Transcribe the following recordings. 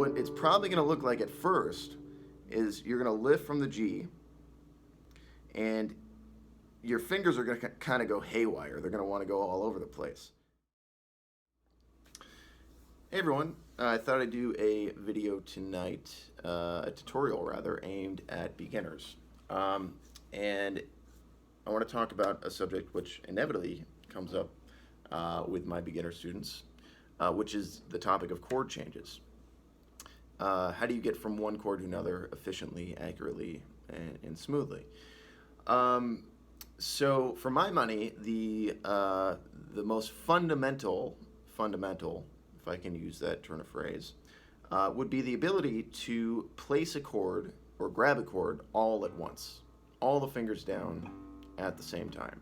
what it's probably going to look like at first is you're going to lift from the G, and your fingers are going to kind of go haywire. They're going to want to go all over the place. Hey everyone, I thought I'd do a video tonight, a tutorial rather, aimed at beginners. And I want to talk about a subject which inevitably comes up with my beginner students, which is the topic of chord changes. How do you get from one chord to another efficiently, accurately, and smoothly? So for my money, the most fundamental, if I can use that turn of phrase, would be the ability to place a chord or grab a chord all at once, all the fingers down at the same time.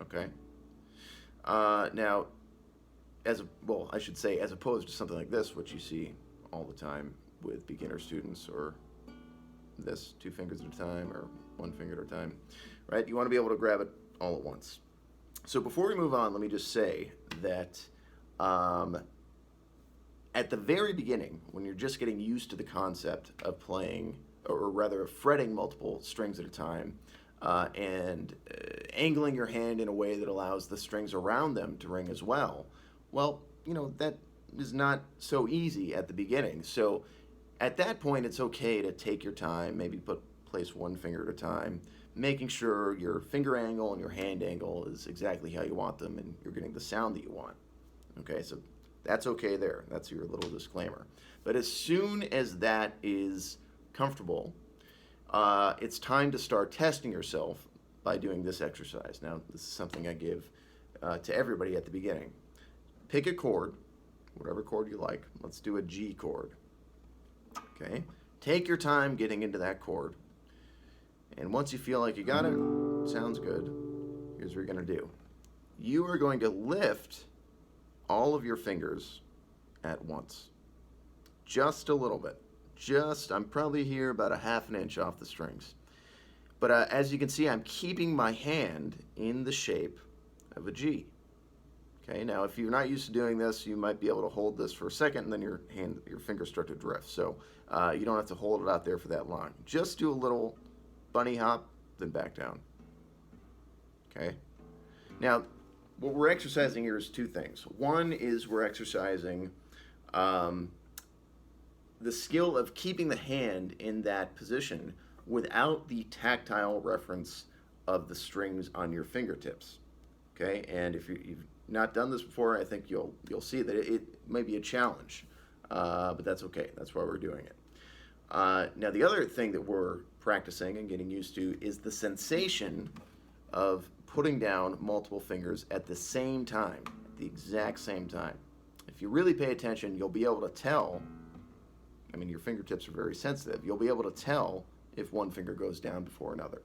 Okay. Now, I should say, as opposed to something like this, which you see all the time with beginner students, or this, 2 fingers at a time, or 1 finger at a time, right? You want to be able to grab it all at once. So before we move on, let me just say that at the very beginning, when you're just getting used to the concept of playing, or rather fretting multiple strings at a time, and angling your hand in a way that allows the strings around them to ring as well, well, you know, that is not so easy at the beginning. So at that point, it's okay to take your time, maybe place 1 finger at a time, making sure your finger angle and your hand angle is exactly how you want them, and you're getting the sound that you want. Okay, so that's okay there. That's your little disclaimer. But as soon as that is comfortable, it's time to start testing yourself by doing this exercise. Now, this is something I give to everybody at the beginning. Pick a chord, whatever chord you like. Let's do a G chord. Okay, take your time getting into that chord. And once you feel like you got it, sounds good, here's what you're going to do. You are going to lift all of your fingers at once. Just a little bit. I'm probably here about a ½ an inch off the strings. But as you can see, I'm keeping my hand in the shape of a G. Okay, now if you're not used to doing this, you might be able to hold this for a second and then your fingers start to drift. So you don't have to hold it out there for that long. Just do a little bunny hop, then back down. Okay? Now, what we're exercising here is 2 things. One is we're exercising the skill of keeping the hand in that position without the tactile reference of the strings on your fingertips. Okay? And if you've not done this before, I think you'll see that it may be a challenge, but that's okay. That's why we're doing it. Now, the other thing that we're practicing and getting used to is the sensation of putting down multiple fingers at the same time, at the exact same time. If you really pay attention, you'll be able to tell. I mean, your fingertips are very sensitive. You'll be able to tell if one finger goes down before another.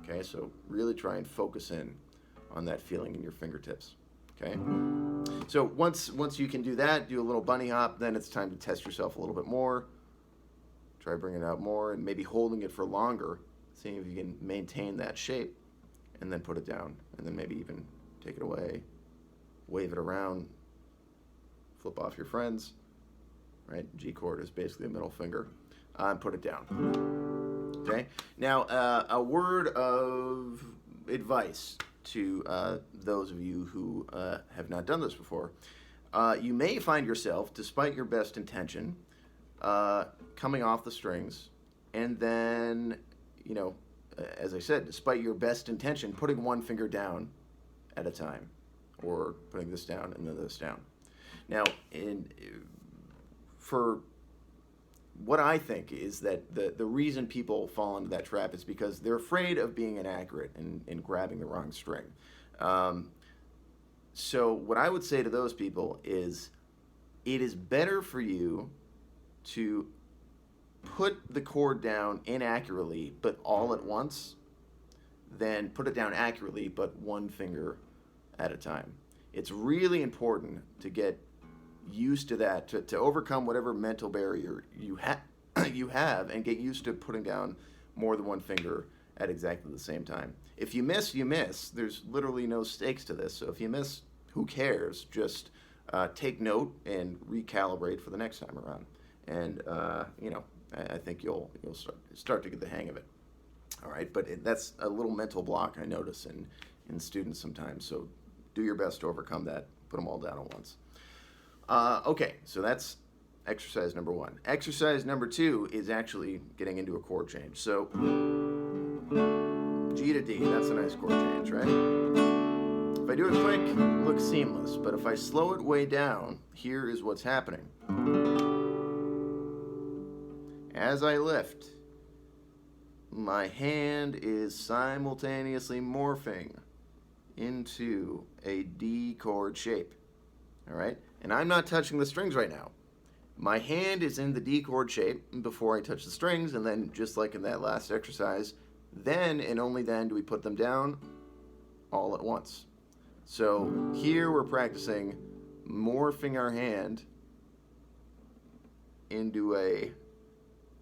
Okay, so really try and focus in on that feeling in your fingertips. Okay, so once you can do that, do a little bunny hop, then it's time to test yourself a little bit more. Try bringing it out more and maybe holding it for longer, seeing if you can maintain that shape, and then put it down, and then maybe even take it away, wave it around, flip off your friends, right? G chord is basically a middle finger, and put it down. Okay, now a word of advice to those of you who have not done this before. You may find yourself, despite your best intention, coming off the strings, and then, you know, as I said, despite your best intention, putting 1 finger down at a time, or putting this down and then this down. Now, for what I think is that the reason people fall into that trap is because they're afraid of being inaccurate and grabbing the wrong string. So what I would say to those people is, it is better for you to put the chord down inaccurately but all at once than put it down accurately but 1 finger at a time. It's really important to get used to that, to overcome whatever mental barrier you have, and get used to putting down more than 1 finger at exactly the same time. If you miss, you miss. There's literally no stakes to this. So if you miss, who cares? Just take note and recalibrate for the next time around. And I think you'll start to get the hang of it. All right, but that's a little mental block I notice in students sometimes. So do your best to overcome that. Put them all down at once. Okay, so that's exercise number 1. Exercise number 2 is actually getting into a chord change. So G to D, that's a nice chord change, right? If I do it quick, it looks seamless. But if I slow it way down, here is what's happening. As I lift, my hand is simultaneously morphing into a D chord shape. All right? And I'm not touching the strings right now. My hand is in the D chord shape before I touch the strings, and then just like in that last exercise, then and only then do we put them down all at once. So here we're practicing morphing our hand into a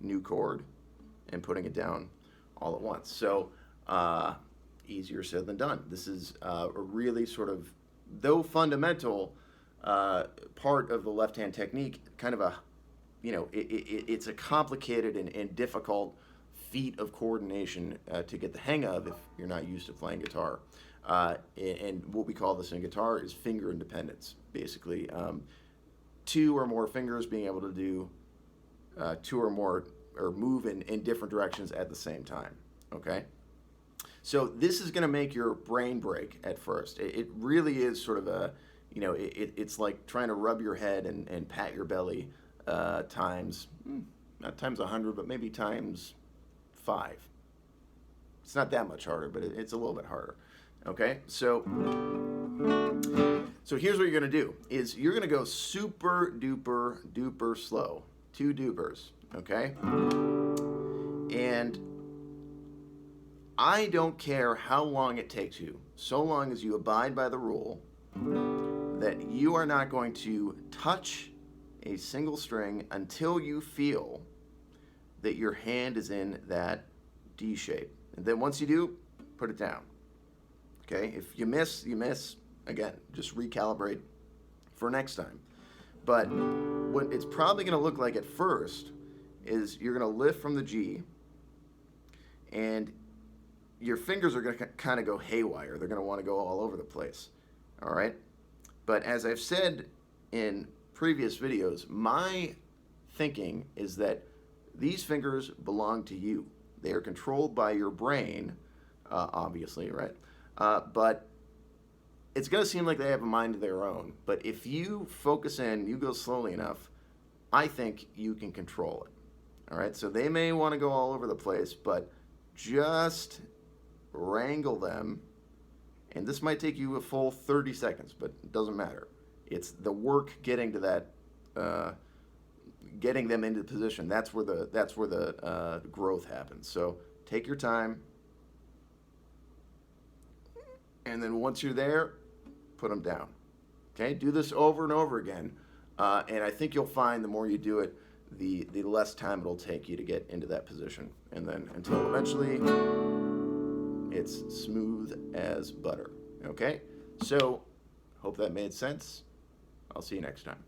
new chord and putting it down all at once. So easier said than done. This is a really sort of, though fundamental, part of the left hand technique, kind of a, it's a complicated and difficult feat of coordination to get the hang of if you're not used to playing guitar. And what we call this in guitar is finger independence, basically. 2 or more fingers being able to do 2 or more, or move in different directions at the same time, okay? So this is gonna make your brain break at first. It really is sort of a, it's like trying to rub your head and pat your belly times, not times 100, but maybe times 5. It's not that much harder, but it's a little bit harder. Okay, so here's what you're gonna do, is you're gonna go super duper duper slow, 2 dupers, okay? And I don't care how long it takes you, so long as you abide by the rule that you are not going to touch a single string until you feel that your hand is in that D shape. And then once you do, put it down. Okay, if you miss, you miss. Again, just recalibrate for next time. But what it's probably going to look like at first is you're going to lift from the G, and your fingers are going to kind of go haywire. They're going to want to go all over the place. All right? But as I've said in previous videos, my thinking is that these fingers belong to you. They are controlled by your brain, obviously, right? But it's going to seem like they have a mind of their own. But if you focus in, you go slowly enough, I think you can control it. All right? So they may want to go all over the place, but just wrangle them. And this might take you a full 30 seconds, but it doesn't matter. It's the work getting to that, getting them into position. That's where the growth happens. So take your time. And then once you're there, put them down. Okay, do this over and over again. And I think you'll find the more you do it, the less time it'll take you to get into that position. And then until eventually it's smooth as butter. Okay, so hope that made sense. I'll see you next time.